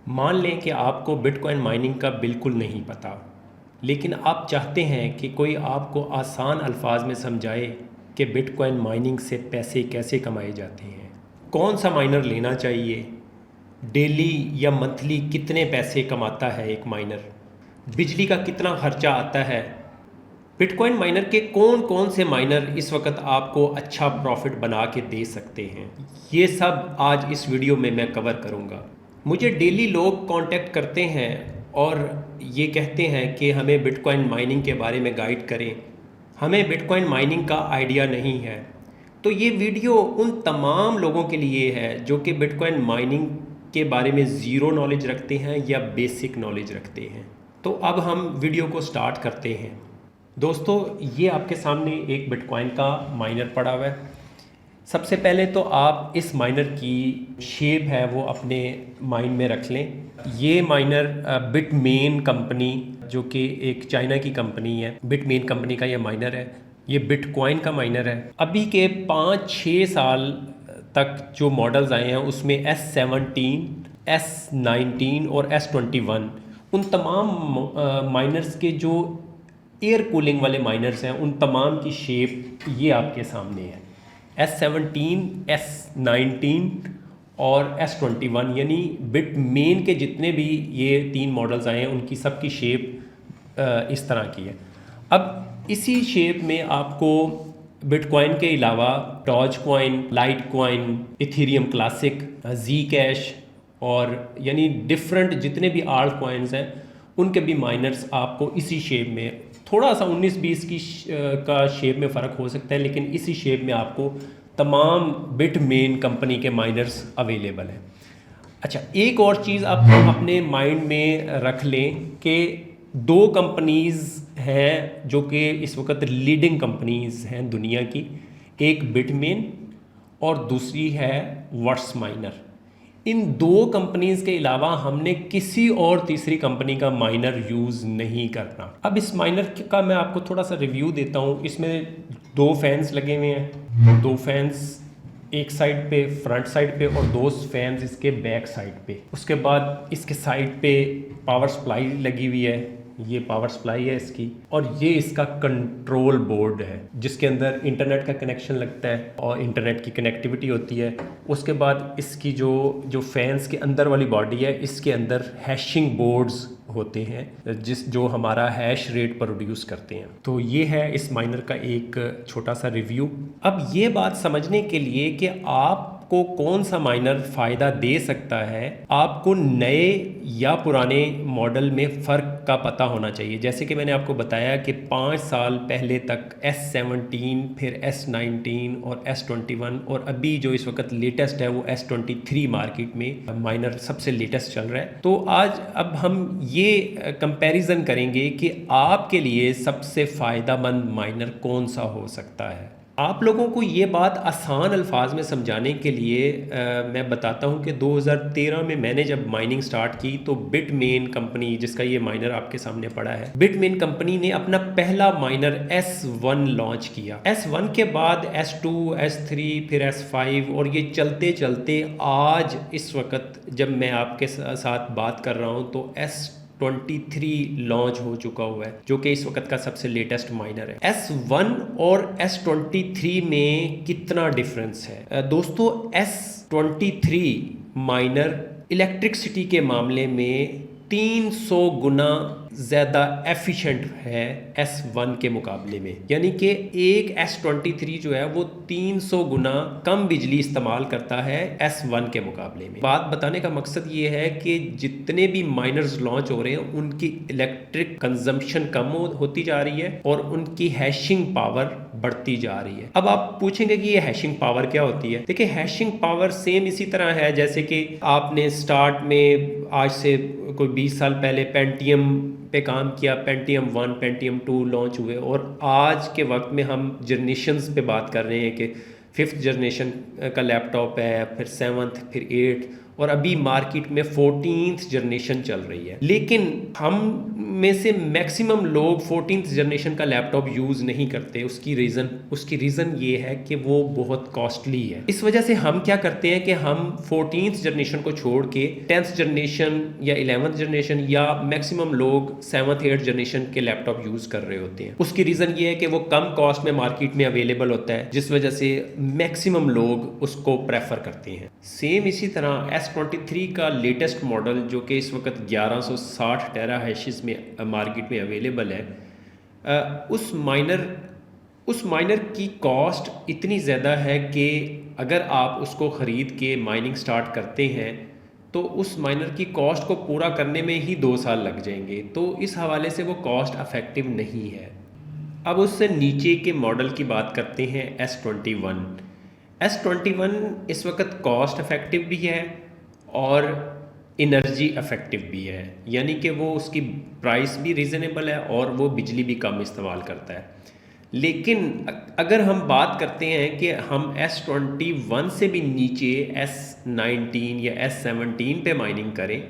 मान लें कि आपको बिटकॉइन माइनिंग का बिल्कुल नहीं पता, लेकिन आप चाहते हैं कि कोई आपको आसान अल्फाज में समझाए कि बिटकॉइन माइनिंग से पैसे कैसे कमाए जाते हैं, कौन सा माइनर लेना चाहिए, डेली या मंथली कितने पैसे कमाता है एक माइनर, बिजली का कितना खर्चा आता है, बिटकॉइन माइनर के कौन कौन से माइनर इस वक्त आपको अच्छा प्रॉफिट बना के दे सकते हैं, ये सब आज इस वीडियो में मैं कवर करूँगा। मुझे डेली लोग कांटेक्ट करते हैं और ये कहते हैं कि हमें बिटकॉइन माइनिंग के बारे में गाइड करें, हमें बिटकॉइन माइनिंग का आइडिया नहीं है। तो ये वीडियो उन तमाम लोगों के लिए है जो कि बिटकॉइन माइनिंग के बारे में ज़ीरो नॉलेज रखते हैं या बेसिक नॉलेज रखते हैं। तो अब हम वीडियो को स्टार्ट करते हैं। दोस्तों, ये आपके सामने एक बिटकॉइन का माइनर पड़ा हुआ है। सबसे पहले तो आप इस माइनर की शेप है वो अपने माइंड में रख लें। ये माइनर बिटमेन कंपनी, जो कि एक चाइना की कंपनी है, बिटमेन कंपनी का ये माइनर है। ये बिटकॉइन का माइनर है। अभी के 5-6 साल तक जो मॉडल्स आए हैं उसमें S17, S19 और S21, उन तमाम माइनर्स के जो एयर कूलिंग वाले माइनर्स हैं उन तमाम की शेप ये आपके सामने है। S17, S19 और S21, यानी बिटमेन के जितने भी ये 3 मॉडल्स आए हैं उनकी सबकी शेप इस तरह की है। अब इसी शेप में आपको बिटकॉइन के अलावा Dogecoin, Litecoin, Ethereum Classic, Zcash और यानी डिफरेंट जितने भी आल्ट कॉइन्स हैं उनके भी माइनर्स आपको इसी शेप में, थोड़ा सा 19-20 की का शेप में फ़र्क हो सकता है, लेकिन इसी शेप में आपको तमाम बिटमेन कंपनी के माइनर्स अवेलेबल हैं। अच्छा, एक और चीज़ आप अपने माइंड में रख लें कि 2 कंपनीज़ हैं जो कि इस वक्त लीडिंग कंपनीज़ हैं दुनिया की, एक बिटमेन और दूसरी है वर्ट्स माइनर। इन 2 कंपनीज़ के अलावा हमने किसी और तीसरी कंपनी का माइनर यूज़ नहीं करना। अब इस माइनर का मैं आपको थोड़ा सा रिव्यू देता हूँ। इसमें 2 फैंस लगे हुए हैं, 2 फैंस एक साइड पे, फ्रंट साइड पे, और 2 फैंस इसके बैक साइड पे। उसके बाद इसके साइड पे पावर सप्लाई लगी हुई है, ये पावर सप्लाई है इसकी, और ये इसका कंट्रोल बोर्ड है जिसके अंदर इंटरनेट का कनेक्शन लगता है और इंटरनेट की कनेक्टिविटी होती है। उसके बाद इसकी जो फैंस के अंदर वाली बॉडी है, इसके अंदर हैशिंग बोर्ड्स होते हैं जो हमारा हैश रेट प्रोड्यूस करते हैं। तो ये है इस माइनर का एक छोटा सा रिव्यू। अब ये बात समझने के लिए कि आपको कौन सा माइनर फ़ायदा दे सकता है, आपको नए या पुराने मॉडल में फ़र्क का पता होना चाहिए। जैसे कि मैंने आपको बताया कि 5 साल पहले तक S17, फिर S19 और S21, और अभी जो इस वक्त लेटेस्ट है वो S23 मार्केट में माइनर सबसे लेटेस्ट चल रहा है। तो आज अब हम ये कंपैरिजन करेंगे कि आपके लिए सबसे फ़ायदेमंद माइनर कौन सा हो सकता है। आप लोगों को ये बात आसान अल्फाज में समझाने के लिए मैं बताता हूँ कि 2013 में मैंने जब माइनिंग स्टार्ट की तो बिटमेन कंपनी, जिसका ये माइनर आपके सामने पड़ा है, बिटमेन कंपनी ने अपना पहला माइनर S1 लॉन्च किया। S1 के बाद S2, S3, फिर S5, और ये चलते चलते आज इस वक्त जब मैं आपके साथ बात कर रहा हूँ तो S23 लॉन्च हो चुका हुआ है, जो कि इस वक्त का सबसे लेटेस्ट माइनर है। S1 और S23 में कितना डिफरेंस है दोस्तों? S23 माइनर इलेक्ट्रिसिटी के मामले में 300 गुना ज़्यादा एफिशिएंट है S1 के मुकाबले में, यानी कि एक S23 जो है वो 300 गुना कम बिजली इस्तेमाल करता है S1 के मुकाबले में। बात बताने का मकसद ये है कि जितने भी माइनर्स लॉन्च हो रहे हैं उनकी इलेक्ट्रिक कंजम्पशन कम होती जा रही है और उनकी हैशिंग पावर बढ़ती जा रही है। अब आप पूछेंगे कि ये हैशिंग पावर क्या होती है? देखिए, हैशिंग पावर सेम इसी तरह है जैसे कि आपने स्टार्ट में आज से कोई 20 साल पहले पेंटियम पे काम किया, पेंटियम 1, पेंटियम 2 लॉन्च हुए, और आज के वक्त में हम जनरेशन्स पे बात कर रहे हैं कि 5th जनरेशन का लैपटॉप है, फिर 7th, फिर 8th, और अभी मार्केट में 14th जनरेशन चल रही है। लेकिन हम में से मैक्सिमम लोग 14th जनरेशन का लैपटॉप यूज़ नहीं करते। उसकी रीज़न ये है कि वो बहुत कॉस्टली है। इस वजह से हम क्या करते हैं कि हम 14th जनरेशन को छोड़ के 10th जनरेशन या 11th जनरेशन या मैक्सिमम लोग 7th 8th जनरेशन के लैपटॉप यूज़ कर रहे होते हैं। उसकी रीज़न ये है कि वो कम कॉस्ट में मार्केट में अवेलेबल होता है, जिस वजह से मैक्सिमम लोग उसको प्रेफर करते हैं। सेम इसी तरह S23 का लेटेस्ट मॉडल जो कि इस वक्त 1160 टेरा हैशेस में मार्केट में अवेलेबल है, उस माइनर की कॉस्ट इतनी ज़्यादा है कि अगर आप उसको ख़रीद के माइनिंग स्टार्ट करते हैं तो उस माइनर की कॉस्ट को पूरा करने में ही 2 साल लग जाएंगे। तो इस हवाले से वो कॉस्ट अफेक्टिव नहीं है। अब उससे नीचे के मॉडल की बात करते हैं S21। S21 इस वक्त कॉस्ट इफ़ेक्टिव भी है और एनर्जी इफ़ेक्टिव भी है, यानी कि वो उसकी प्राइस भी रीज़नेबल है और वो बिजली भी कम इस्तेमाल करता है। लेकिन अगर हम बात करते हैं कि हम S21 से भी नीचे S19 या S17 पे माइनिंग करें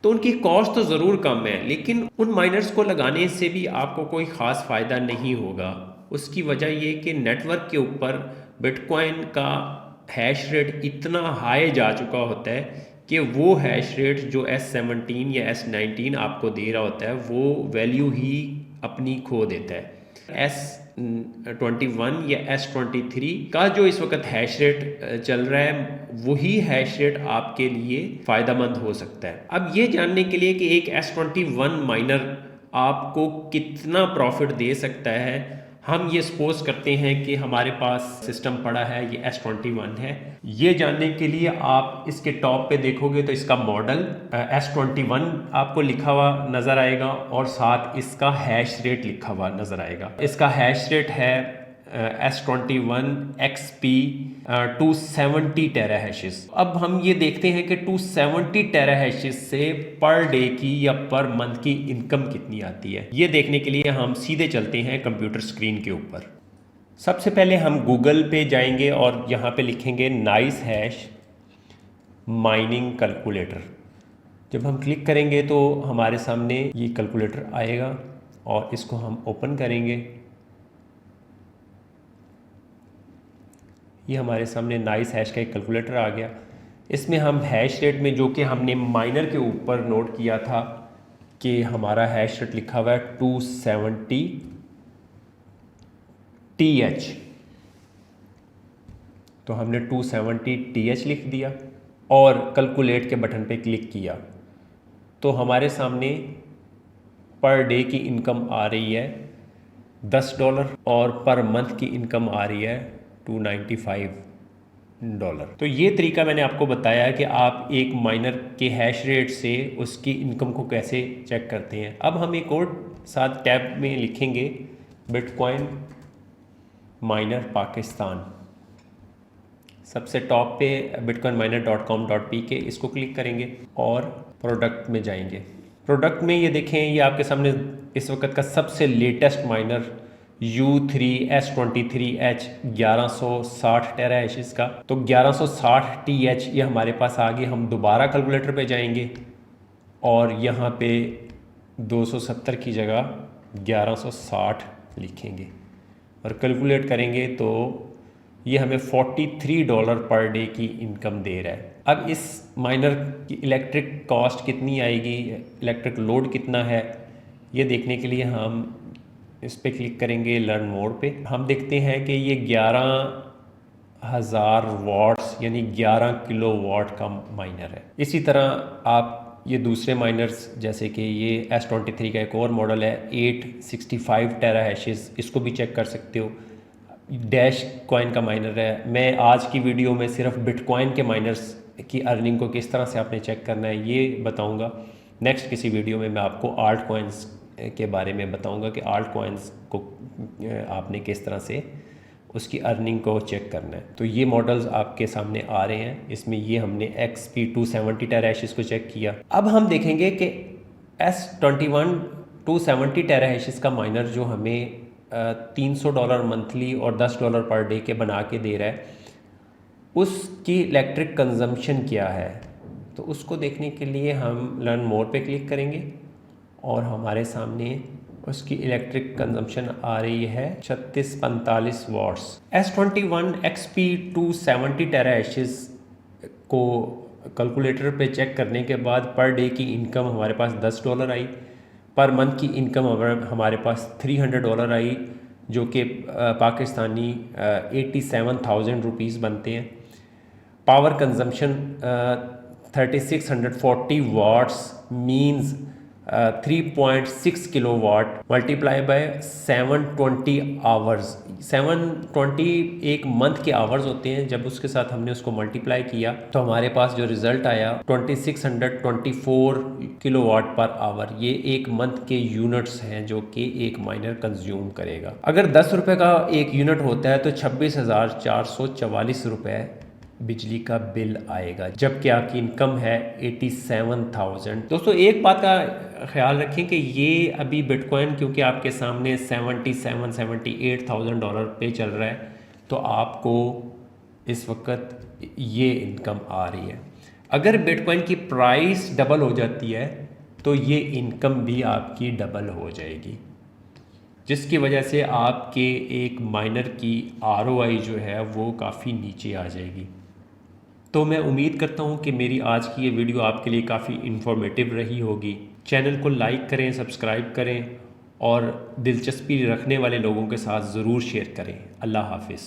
तो उनकी कॉस्ट तो ज़रूर कम है, लेकिन उन माइनर्स को लगाने से भी आपको कोई ख़ास फ़ायदा नहीं होगा। उसकी वजह ये कि नेटवर्क के ऊपर बिटकॉइन का हैश रेट इतना हाई जा चुका होता है कि वो हैश रेट जो S17 या S19 आपको दे रहा होता है वो वैल्यू ही अपनी खो देता है। S21 या S23 का जो इस वक्त हैश रेट चल रहा है वही हैश रेट आपके लिए फ़ायदेमंद हो सकता है। अब ये जानने के लिए कि एक S21 माइनर आपको कितना प्रॉफिट दे सकता है, हम ये सपोज करते हैं कि हमारे पास सिस्टम पड़ा है, ये S21 है। ये जानने के लिए आप इसके टॉप पे देखोगे तो इसका मॉडल S21 आपको लिखा हुआ नज़र आएगा और साथ इसका हैश रेट लिखा हुआ नज़र आएगा। इसका हैश रेट है S21 XP 270 टेरा हैशेस। अब हम ये देखते हैं कि 270 टेरा हैशेस से पर डे की या पर मंथ की इनकम कितनी आती है। ये देखने के लिए हम सीधे चलते हैं कंप्यूटर स्क्रीन के ऊपर। सबसे पहले हम गूगल पे जाएंगे और यहाँ पे लिखेंगे नाइस हैश माइनिंग कैलकुलेटर। जब हम क्लिक करेंगे तो हमारे सामने ये कैलकुलेटर आएगा और इसको हम ओपन करेंगे। ये हमारे सामने नाइस हैश का एक कैलकुलेटर आ गया। इसमें हम हैश रेट में जो कि हमने माइनर के ऊपर नोट किया था कि हमारा हैश रेट लिखा हुआ है 270 TH, तो हमने 270 TH लिख दिया और कैलकुलेट के बटन पे क्लिक किया तो हमारे सामने पर डे की इनकम आ रही है $10 और पर मंथ की इनकम आ रही है $295। तो ये तरीका मैंने आपको बताया कि आप एक माइनर के हैश रेट से उसकी इनकम को कैसे चेक करते हैं। अब हम एक और साथ टैब में लिखेंगे बिटकॉइन माइनर पाकिस्तान। सबसे टॉप पे bitcoinminer.com.pk इसको क्लिक करेंगे और प्रोडक्ट में जाएंगे। प्रोडक्ट में ये देखें, ये आपके सामने इस वक्त का सबसे लेटेस्ट माइनर U3 S23H 1160 टेरा हैशेस का, तो 1160 TH ये हमारे पास आ गए। हम दोबारा कैलकुलेटर पे जाएंगे और यहाँ पे 270 की जगह 1160 लिखेंगे और कैलकुलेट करेंगे तो ये हमें $43 पर डे की इनकम दे रहा है। अब इस माइनर की इलेक्ट्रिक कॉस्ट कितनी आएगी, इलेक्ट्रिक लोड कितना है, ये देखने के लिए हम इस पर क्लिक करेंगे लर्न मोर पे। हम देखते हैं कि ये 11,000 वाट्स यानी 11 किलोवाट का माइनर है। इसी तरह आप ये दूसरे माइनर्स जैसे कि ये S23 का एक और मॉडल है 865 टेरा हैशेस, इसको भी चेक कर सकते हो। डैश कॉइन का माइनर है। मैं आज की वीडियो में सिर्फ बिटकॉइन के माइनर्स की अर्निंग को किस तरह से आपने चेक करना है ये बताऊंगा। नेक्स्ट किसी वीडियो में मैं आपको आल्ट कॉइन्स के बारे में बताऊंगा कि आल्ट कॉइन्स को आपने किस तरह से उसकी अर्निंग को चेक करना है। तो ये मॉडल्स आपके सामने आ रहे हैं। इसमें ये हमने XP 270 टेरा हैशेस को चेक किया। अब हम देखेंगे कि S21 270 टेरा हैशेस का माइनर जो हमें $300 मंथली और $10 पर डे के बना के दे रहा है, उसकी इलेक्ट्रिक कंजम्पशन क्या है। तो उसको देखने के लिए हम लर्न मोर पे क्लिक करेंगे और हमारे सामने उसकी इलेक्ट्रिक कंजम्पशन आ रही है 3645 वाट्स। S21 XP270 टेराएशिस को कैलकुलेटर पे चेक करने के बाद पर डे की इनकम हमारे पास $10 आई, पर मंथ की इनकम हमारे पास $300 आई, जो कि पाकिस्तानी 87,000 रुपीज़ बनते हैं। Power consumption 3640 watts means 3.6 kilowatt multiply by 720 hours. 720 एक मंथ के आवर्स होते हैं। जब उसके साथ हमने उसको मल्टीप्लाई किया तो हमारे पास जो रिजल्ट आया 2624 किलोवाट पर आवर। ये एक मंथ के यूनिट्स हैं जो कि एक माइनर कंज्यूम करेगा। अगर 10 रुपये का एक यूनिट होता है तो 26,444 रुपये बिजली का बिल आएगा, जबकि आपकी इनकम है 87,000। दोस्तों एक बात का ख्याल रखें कि ये अभी बिटकॉइन क्योंकि आपके सामने $78,000 पे चल रहा है, तो आपको इस वक्त ये इनकम आ रही है। अगर बिटकॉइन की प्राइस डबल हो जाती है तो ये इनकम भी आपकी डबल हो जाएगी, जिसकी वजह से आपके एक माइनर की ROI जो है वो काफ़ी नीचे आ जाएगी। तो मैं उम्मीद करता हूँ कि मेरी आज की ये वीडियो आपके लिए काफ़ी इन्फॉर्मेटिव रही होगी। चैनल को लाइक करें, सब्सक्राइब करें और दिलचस्पी रखने वाले लोगों के साथ ज़रूर शेयर करें। अल्लाह हाफ़िज़।